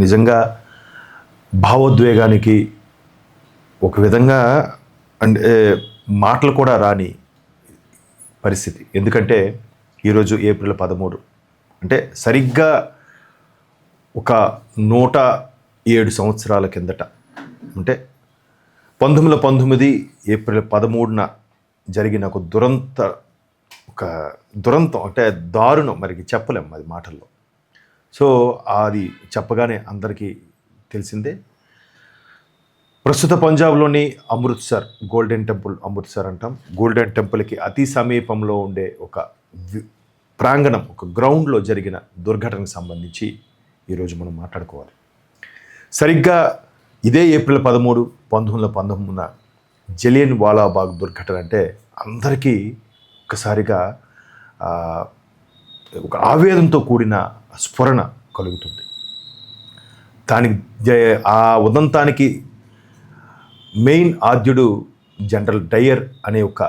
నిజంగా భావోద్వేగానికి ఒక విధంగా అంటే మాటలు కూడా రాని పరిస్థితి. ఎందుకంటే ఈరోజు ఏప్రిల్ 13 అంటే సరిగ్గా ఒక 107 సంవత్సరాల కిందట, అంటే 1919 ఏప్రిల్ 13న జరిగిన ఒక దురంతం, అంటే దారుణం, మరికి చెప్పలేం అది మాటల్లో. సో అది చెప్పగానే అందరికీ తెలిసిందే. ప్రస్తుత పంజాబ్లోని అమృత్సర్, గోల్డెన్ టెంపుల్, అమృత్సర్ అంటాం. గోల్డెన్ టెంపుల్కి అతి సమీపంలో ఉండే ఒక ప్రాంగణం, ఒక గ్రౌండ్లో జరిగిన దుర్ఘటనకు సంబంధించి ఈరోజు మనం మాట్లాడుకోవాలి. సరిగ్గా ఇదే ఏప్రిల్ 13, 1919న జలియన్ వాలాబాగ్ దుర్ఘటన అంటే అందరికీ ఒక్కసారిగా ఒక ఆవేదనతో కూడిన స్ఫురణ కలుగుతుంది. ఆ ఉదంతానికి మెయిన్ ఆద్యుడు జనరల్ డయర్ అనే ఒక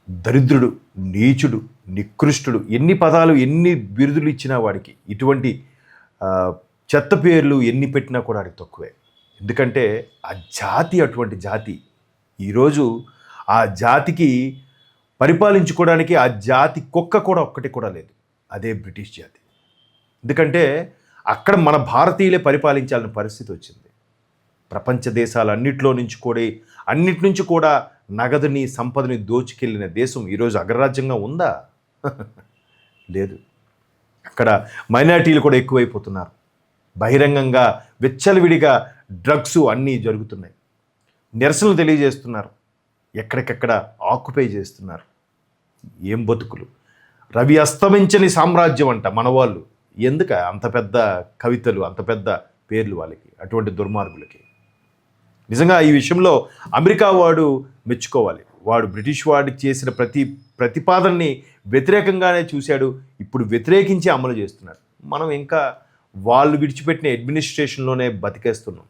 దరిద్రుడు, నీచుడు, నికృష్టుడు, ఎన్ని పదాలు ఎన్ని బిరుదులు ఇచ్చినా వాడికి, ఇటువంటి చెత్త పేర్లు ఎన్ని పెట్టినా కూడా వాడికి తక్కువే. ఎందుకంటే ఆ జాతి అటువంటి జాతి. ఈరోజు ఆ జాతికి పరిపాలించుకోవడానికి ఆ జాతి కుక్క కూడా ఒక్కటి కూడా లేదు, అదే బ్రిటిష్ జాతి. ఎందుకంటే అక్కడ మన భారతీయులే పరిపాలించాలని పరిస్థితి వచ్చింది. ప్రపంచ దేశాలన్నింటిలో నుంచి కూడా, అన్నిటి నుంచి కూడా నగదుని, సంపదని దోచుకెళ్ళిన దేశం ఈరోజు అగ్రరాజ్యంగా ఉందా? లేదు. అక్కడ మైనారిటీలు కూడా ఎక్కువైపోతున్నారు. బహిరంగంగా విచ్చలవిడిగా డ్రగ్స్ అన్నీ జరుగుతున్నాయి. నిరసనలు తెలియజేస్తున్నారు, ఎక్కడికెక్కడ ఆక్యుపై చేస్తున్నారు. ఏం బతుకులు! రవి అస్తమించని సామ్రాజ్యం అంట మనవాళ్ళు. ఎందుక అంత పెద్ద కవితలు, అంత పెద్ద పేర్లు వాళ్ళకి, అటువంటి దుర్మార్గులకి? నిజంగా ఈ విషయంలో అమెరికా వాడు మెచ్చుకోవాలి. వాడు బ్రిటిష్ వాడికి చేసిన ప్రతిపాదనని వ్యతిరేకంగానే చూశాడు, ఇప్పుడు వ్యతిరేకించి అమలు చేస్తున్నాడు. మనం ఇంకా వాళ్ళు విడిచిపెట్టిన అడ్మినిస్ట్రేషన్లోనే బతికేస్తున్నాం.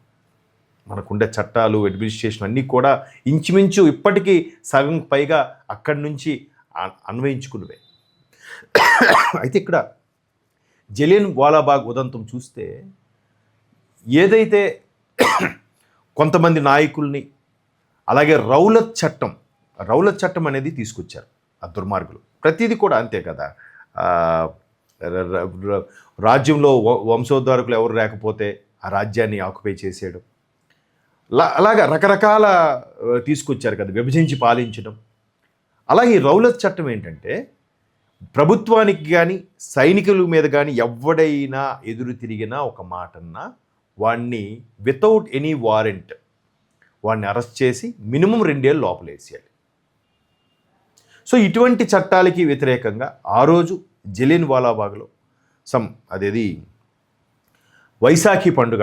మనకుండే చట్టాలు, అడ్మినిస్ట్రేషన్ అన్నీ కూడా ఇంచుమించు ఇప్పటికీ సగం పైగా అక్కడి నుంచి అన్వయించుకున్నవే. అయితే ఇక్కడ జలియన్ వాలాబాగ్ ఉదంతం చూస్తే, ఏదైతే కొంతమంది నాయకుల్ని, అలాగే రౌలత్ చట్టం అనేది తీసుకొచ్చారు ఆ దుర్మార్గులు. ప్రతిదీ కూడా అంతే కదా. రాజ్యంలో వంశోద్ధారకులు ఎవరు లేకపోతే ఆ రాజ్యాన్ని ఆక్యుపై చేసేయడం, అలాగా రకరకాల తీసుకొచ్చారు కదా, విభజించి పాలించడం. అలాగే ఈ రౌలత్ చట్టం ఏంటంటే, ప్రభుత్వానికి కానీ సైనికుల మీద కానీ ఎవడైనా ఎదురు తిరిగినా ఒక మాటన్నా వాడిని వితౌట్ ఎనీ వారెంట్ వాడిని అరెస్ట్ చేసి మినిమం 2 ఏళ్ళు లోపలేసేయాలి. సో ఇటువంటి చట్టాలకి వ్యతిరేకంగా ఆ రోజు జలియన్ వాలాబాగ్లో అదేది వైశాఖి పండుగ,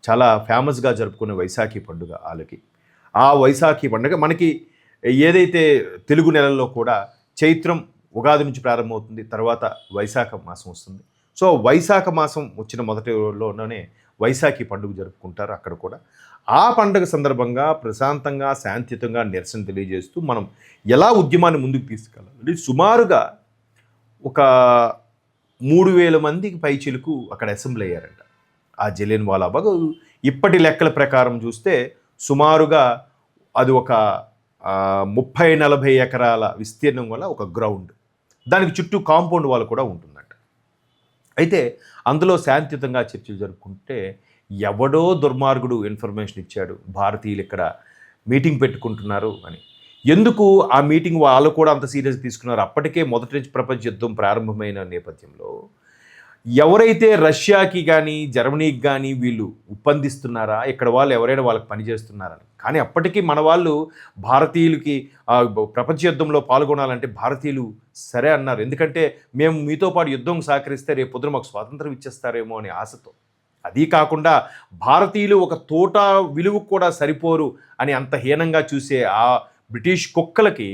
చాలా ఫేమస్గా జరుపుకునే వైశాఖి పండుగ వాళ్ళకి. ఆ వైశాఖి పండుగ మనకి ఏదైతే తెలుగు నెలల్లో కూడా చైత్రం, ఉగాది నుంచి ప్రారంభమవుతుంది, తర్వాత వైశాఖ మాసం వస్తుంది. సో వైశాఖ మాసం వచ్చిన మొదటి రోజుల్లోనే వైశాఖి పండుగ జరుపుకుంటారు అక్కడ కూడా. ఆ పండుగ సందర్భంగా ప్రశాంతంగా, శాంతియుతంగా నిరసన తెలియజేస్తూ మనం ఎలా ఉద్యమాన్ని ముందుకు తీసుకెళ్ళాలి. సుమారుగా ఒక 3000 మందికి పైచిలకు అక్కడ అసెంబ్లీ అయ్యారంట. ఆ జలియన్ వాలాబాగ్ ఇప్పటి లెక్కల ప్రకారం చూస్తే సుమారుగా అది ఒక 30-40 ఎకరాల విస్తీర్ణం వల్ల ఒక గ్రౌండ్, దానికి చుట్టూ కాంపౌండ్ వాల్ కూడా ఉంటుందంట. అయితే అందులో శాంతియుతంగా చర్చలు జరుపుకుంటే ఎవడో దుర్మార్గుడు ఇన్ఫర్మేషన్ ఇచ్చాడు, భారతీయులు ఇక్కడ మీటింగ్ పెట్టుకుంటున్నారు అని. ఎందుకు ఆ మీటింగ్ వాళ్ళు కూడా అంత సీరియస్గా తీసుకున్నారు? అప్పటికే మొదటి నుంచి ప్రపంచ యుద్ధం ప్రారంభమైన నేపథ్యంలో ఎవరైతే రష్యాకి కానీ జర్మనీకి కానీ వీళ్ళు ఒప్పందిస్తున్నారా, ఇక్కడ వాళ్ళు ఎవరైనా వాళ్ళకి పనిచేస్తున్నారని. కానీ అప్పటికీ మన వాళ్ళు భారతీయులకి ప్రపంచ యుద్ధంలో పాల్గొనాలంటే భారతీయులు సరే అన్నారు. ఎందుకంటే మేము మీతో పాటు యుద్ధం సహకరిస్తే రేపు పొద్దున మాకు స్వాతంత్రం ఇచ్చేస్తారేమో అనే ఆశతో. అదీ కాకుండా భారతీయులు ఒక తోట విలువ కూడా సరిపోరు అని అంత హీనంగా చూసే ఆ బ్రిటిష్ కుక్కలకి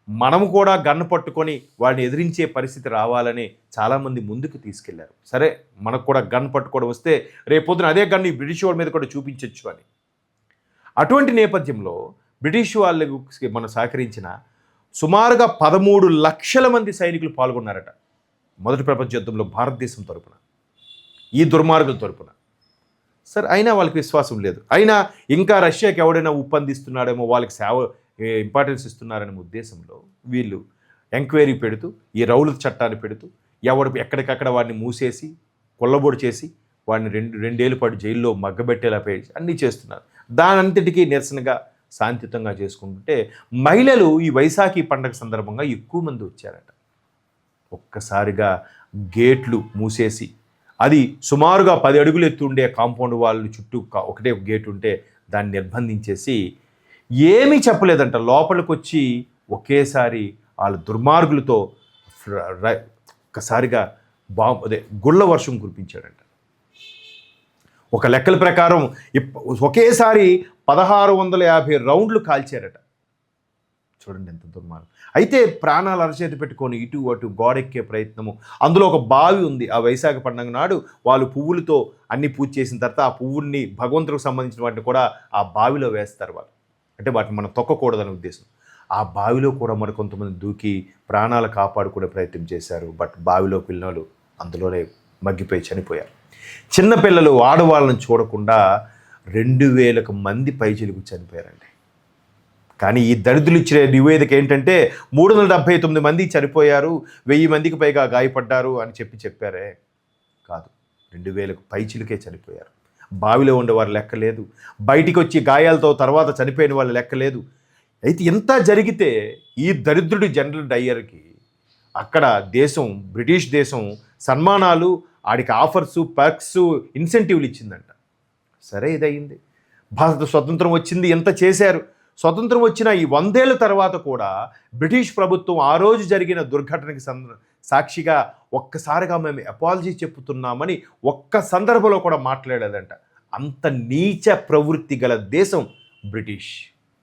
మనము కూడా గన్ను పట్టుకొని వాడిని ఎదిరించే పరిస్థితి రావాలని చాలామంది ముందుకు తీసుకెళ్లారు. సరే మనకు కూడా గన్ పట్టుకోవడం వస్తే రేపొద్దున అదే గన్ను బ్రిటిష్ వాళ్ళ మీద కూడా చూపించవచ్చు అని. అటువంటి నేపథ్యంలో బ్రిటిష్ వాళ్ళకి మనం సహకరించిన సుమారుగా 13 లక్షల మంది సైనికులు పాల్గొన్నారట మొదటి ప్రపంచ యుద్ధంలో భారతదేశం తరపున, ఈ దుర్మార్గుల తరపున. సరే అయినా వాళ్ళకి విశ్వాసం లేదు. అయినా ఇంకా రష్యాకి ఎవడైనా ఉప్పందిస్తున్నాడేమో, వాళ్ళకి ఇంపార్టెన్స్ ఇస్తున్నారనే ఉద్దేశంలో వీళ్ళు ఎంక్వైరీ పెడుతూ, ఈ రౌలత్ చట్టాన్ని పెడుతూ, ఎక్కడికక్కడ వాడిని మూసేసి కొల్లబొడి చేసి వాడిని రెండేళ్ల పాటు జైల్లో మగ్గబెట్టేలా పేసి అన్నీ చేస్తున్నారు. దానంతటికీ నిరసనగా శాంతియుతంగా చేసుకుంటుంటే మహిళలు ఈ వైశాఖి పండగ సందర్భంగా ఎక్కువ మంది వచ్చారట. ఒక్కసారిగా గేట్లు మూసేసి, అది సుమారుగా 10 అడుగులు ఎత్తు ఉండే కాంపౌండ్ వాళ్ళు చుట్టూ ఒకటే గేట్ ఉంటే దాన్ని నిర్బంధించేసి ఏమీ చెప్పలేదంట. లోపలికి వచ్చి ఒకేసారి వాళ్ళ దుర్మార్గులతో ఒక్కసారిగా గుళ్ళ వర్షం కురిపించాడంట. ఒక లెక్కల ప్రకారం ఒకేసారి 1650 రౌండ్లు కాల్చారట. చూడండి ఎంత దుర్మార్గం. అయితే ప్రాణాలు అరచేతి పెట్టుకొని ఇటు అటు గోడెక్కే ప్రయత్నము. అందులో ఒక బావి ఉంది. ఆ వైశాఖ పండుగ నాడు వాళ్ళు పువ్వులతో అన్ని పూజ చేసిన తర్వాత ఆ పువ్వుల్ని భగవంతుడికి సంబంధించిన వాటిని కూడా ఆ బావిలో వేస్తారు వాళ్ళు. అంటే వాటిని మనం తొక్కకూడదనే ఉద్దేశం. ఆ బావిలో కూడా మరి కొంతమంది దూకి ప్రాణాలు కాపాడుకునే ప్రయత్నం చేశారు. బట్ బావిలోకి వెళ్ళిన వాళ్ళు అందులోనే మగ్గిపోయి చనిపోయారు. చిన్నపిల్లలు ఆడవాళ్ళని చూడకుండా 2000 మంది పైచిలుకు చనిపోయారండి. కానీ ఈ దళితులు ఇచ్చే నివేదిక ఏంటంటే 379 మంది చనిపోయారు, 1000 మందికి పైగా గాయపడ్డారు అని చెప్పారే. కాదు, 2000 పైచిలుకే చనిపోయారు. బావిలో ఉండేవారు లెక్క లేదు, బయటికి వచ్చి గాయాలతో తర్వాత చనిపోయిన వాళ్ళు లెక్క లేదు. అయితే ఎంత జరిగితే ఈ దరిద్రుడి జనరల్ డయ్యర్కి అక్కడ దేశం, బ్రిటిష్ దేశం సన్మానాలు, ఆడికి ఆఫర్సు, పర్క్స్, ఇన్సెంటివ్లు ఇచ్చిందంట. సరే ఇదయింది. భారత స్వతంత్రం వచ్చింది, ఎంత చేశారు. స్వతంత్రం వచ్చిన ఈ 100 ఏళ్ల తర్వాత కూడా బ్రిటిష్ ప్రభుత్వం ఆ రోజు జరిగిన దుర్ఘటనకి సాక్షిగా ఒక్కసారిగా మేము అపాలజీ చెప్పుతున్నామని ఒక్క సందర్భంలో కూడా మాట్లాడేదంట. అంత నీచ ప్రవృత్తి గల దేశం బ్రిటిష్.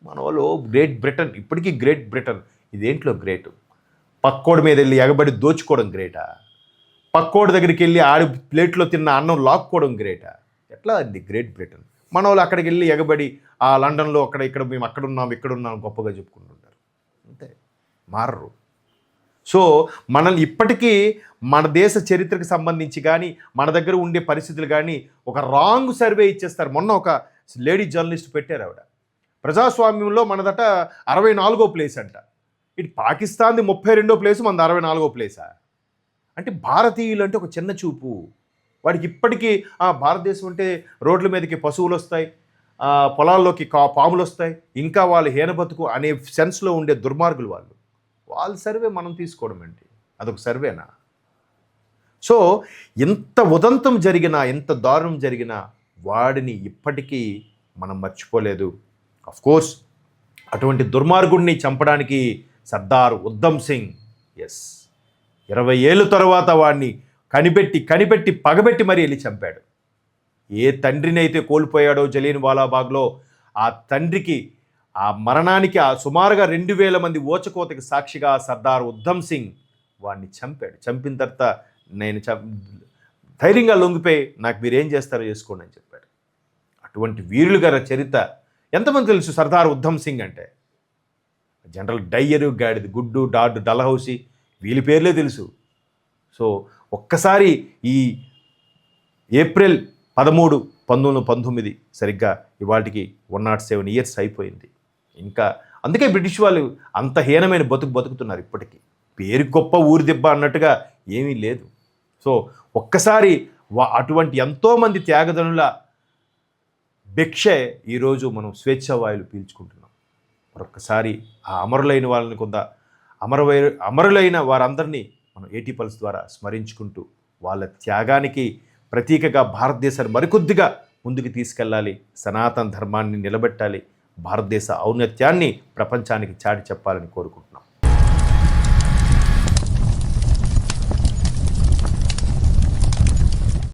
మన వాళ్ళు గ్రేట్ బ్రిటన్, ఇప్పటికీ గ్రేట్ బ్రిటన్. ఇదేంట్లో గ్రేటు? పక్కోడి మీద వెళ్ళి ఎగబడి దోచుకోవడం గ్రేటా? పక్కోడి దగ్గరికి వెళ్ళి ఆడి ప్లేట్లో తిన్న అన్నం లాక్కోవడం గ్రేటా? ఎట్లా అది గ్రేట్ బ్రిటన్? మన వాళ్ళు అక్కడికి వెళ్ళి ఎగబడి ఆ లండన్లో ఇక్కడ మేము ఇక్కడున్నాం గొప్పగా చెప్పుకుంటుంటారు. అంతే, మారరు. సో మనల్ని ఇప్పటికీ మన దేశ చరిత్రకు సంబంధించి కానీ మన దగ్గర ఉండే పరిస్థితులు కానీ ఒక రాంగ్ సర్వే ఇచ్చేస్తారు. మొన్న ఒక లేడీ జర్నలిస్ట్ పెట్టారు, ఆవిడ ప్రజాస్వామ్యంలో మనదట 64వ ప్లేస్ అంట. ఇటు పాకిస్తాన్ది 32వ ప్లేసు, మనది 64వ ప్లేసా? అంటే భారతీయులు అంటే ఒక చిన్న చూపు. వాడికి ఇప్పటికీ భారతదేశం అంటే రోడ్ల మీదకి పశువులు వస్తాయి, పొలాల్లోకి పాములు వస్తాయి, ఇంకా వాళ్ళు హీనబతుకు అనే సెన్స్లో ఉండే దుర్మార్గులు వాళ్ళు. వాళ్ళ సర్వే మనం తీసుకోవడం ఏంటి? అదొక సర్వేనా? సో ఎంత ఉదంతం జరిగినా, ఎంత దారుణం జరిగినా వాడిని ఇప్పటికీ మనం మర్చిపోలేదు. కోర్స్ అటువంటి దుర్మార్గుడిని చంపడానికి సర్దార్ ఉద్ధమ్ సింగ్ 20 ఏళ్ళ తర్వాత వాడిని కనిపెట్టి పగబెట్టి మరీ వెళ్ళి చంపాడు. ఏ తండ్రిని అయితే కోల్పోయాడో జలియన్ వాలాబాగ్లో, ఆ తండ్రికి ఆ మరణానికి సుమారుగా 2000 మంది ఓచకోతకి సాక్షిగా సర్దార్ ఉద్ధమ్ సింగ్ వాడిని చంపాడు. చంపిన తర్వాత నేను ధైర్యంగా లొంగిపోయి నాకు మీరేం చేస్తారో చేసుకోండి అని చెప్పాడు. అటువంటి వీరులు గారి చరిత్ర ఎంతమంది తెలుసు? సర్దార్ ఉద్ధమ్ సింగ్ అంటే జనరల్ డయ్యరు, గాడిది గుడ్డు, డాడ్, డల్హౌసీ, వీళ్ళ పేర్లే తెలుసు. సో ఒక్కసారి ఈ ఏప్రిల్ 13, 1919 సరిగ్గా ఇవాటికి 107 ఇయర్స్ అయిపోయింది. ఇంకా అందుకే బ్రిటిష్ వాళ్ళు అంత హీనమైన బతుకుతున్నారు ఇప్పటికీ. పేరు గొప్ప ఊరి దెబ్బ అన్నట్టుగా ఏమీ లేదు. సో ఒక్కసారి అటువంటి ఎంతోమంది త్యాగదనుల భిక్షే ఈరోజు మనం స్వేచ్ఛావాయులు పీల్చుకుంటున్నాం. మరొక్కసారి ఆ అమరులైన వాళ్ళని అమరులైన వారందరినీ మనం ఏటీ పల్స్ ద్వారా స్మరించుకుంటూ వాళ్ళ త్యాగానికి ప్రతీకగా భారతదేశాన్ని మరికొద్దిగా ముందుకు తీసుకెళ్ళాలి, సనాతన ధర్మాన్ని నిలబెట్టాలి, భారతదేశ ఔన్నత్యాన్ని ప్రపంచానికి చాటి చెప్పాలని కోరుకుంటున్నాం.